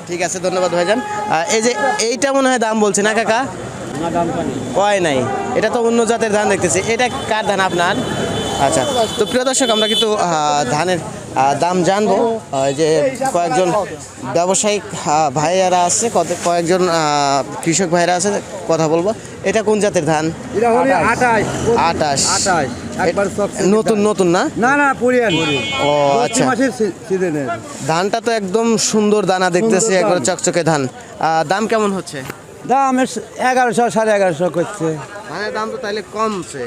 ঠিক আছে, ধন্যবাদ ভাইজান। এই যে এইটা মনে হয় দাম বলছে না কাকা? কয় নাই, এটা তো অন্য জাতের ধান দেখতেছি। এটা কার ধান আপনার? আচ্ছা, তো প্রিয় দর্শক আমরা কিন্তু ধানের দাম জানবো। যে কয়েকজন ব্যবসায়িক ভাইয়েরা আছে, কয়েকজন কৃষক ভাইয়েরা আছে, কথা বলবো। এটা কোন জাতের ধান? আটাশ। নতুন নতুন না? না পুরিয়ান। ও আচ্ছা, ধানটা তো একদম সুন্দর দানা দেখতেছি, একবার চকচকে ধান। দাম কেমন হচ্ছে? দাম 1100 1150 করছে। ধানের দাম তো তাইলে কমছে,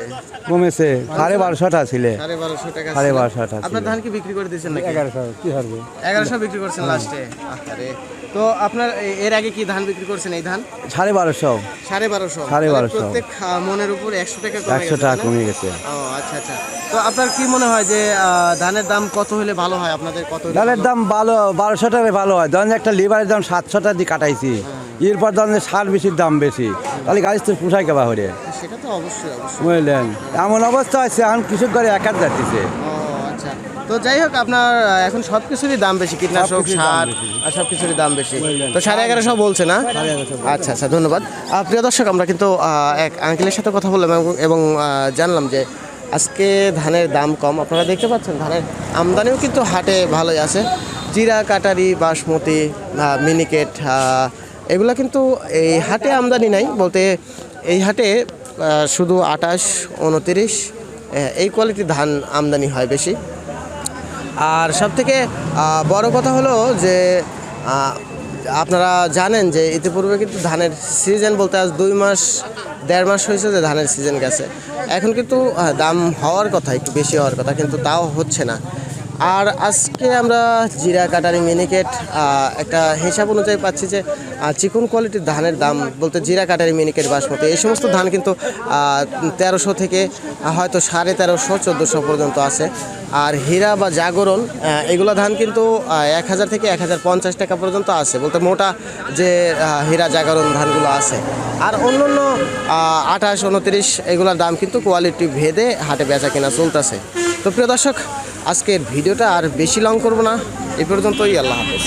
কমেছে। 1250 ছিল। 1250 টাকা। 1250 আপনার ধান কি বিক্রি করে দিয়েছেন নাকি? 1100 কি হবে? 1100 বিক্রি করছেন লাস্টে। আরে, তো আপনার এর আগে কি ধান বিক্রি করছেন? এই ধান 1250 1250 প্রত্যেক মনের উপর 100 টাকা কমে গেছে। 100 টাকা কমে গেছে। ও আচ্ছা আচ্ছা। তো আপনার কি মনে হয় যে ধানের দাম কত হলে ভালো হয়? আপনাদের কত হলে ধানের দাম ভালো? 1200 টাকা ভালো হয়। ধরেন একটা লিভারের দাম 700 টাকা দিয়ে কাটাইছি, এরপর ধরেন সার বেশির দাম বেশি, তাহলে গাড়ি তো পুষাই কেবা হরে। সেটা তো অবশ্যই অবশ্যই। বুঝলেন, এমন অবস্থা আছে এখন কৃষক ঘরে একাত যাচ্ছে। ও আচ্ছা, তো যাই হোক, আপনার এখন সব কিছুরই দাম বেশি, কীটনাশক, সার আর সব কিছুরই দাম বেশি। তো 1150 বলছে না? আচ্ছা আচ্ছা, ধন্যবাদ। প্রিয় দর্শক, আমরা কিন্তু এক আঙ্কেলের সাথে কথা বললাম এবং জানলাম যে আজকে ধানের দাম কম। আপনারা দেখতে পাচ্ছেন ধানের আমদানিও কিন্তু হাটে ভালোই আছে। জিরা, কাটারি, বাসমতি, মিনিকেট, এগুলো কিন্তু এই হাটে আমদানি নাই বলতে, এই হাটে শুধু 28, 29 এই কোয়ালিটির ধান আমদানি হয় বেশি। আর সবথেকে বড় কথা হলো যে আপনারা জানেন যে ইতিপূর্বে কিন্তু ধানের সিজন বলতে আজ 2 মাস 1.5 মাস হয়েছে যে ধানের সিজন গেছে। এখন কিন্তু দাম হওয়ার কথা, একটু বেশি হওয়ার কথা, কিন্তু তাও হচ্ছে না। আর আজকে আমরা জিরা, কাটারি, মিনিকেট একটা হিসাব অনুযায়ী পাচ্ছি যে চিকন কোয়ালিটির ধানের দাম বলতে জিরা, কাটারি, মিনিকেট, বাসমতি এই সমস্ত ধান কিন্তু 1300 থেকে হয়তো 1350, 1400 পর্যন্ত আছে। আর হীরা বা জাগরণ এগুলো ধান কিন্তু 1000 থেকে 1050 টাকা পর্যন্ত আছে বলতে, মোটা যে হীরা জাগরণ ধানগুলো আছে। আর অন্য অন্য 28, 29 এগুলোর দাম কিন্তু কোয়ালিটি ভেদে হাটে বেচা কেনা চলতেছে। তো প্রিয় দর্শক, আজকের ভিডিওটা আর বেশি লং করব না, এই পর্যন্তই। আল্লাহ হাফেজ।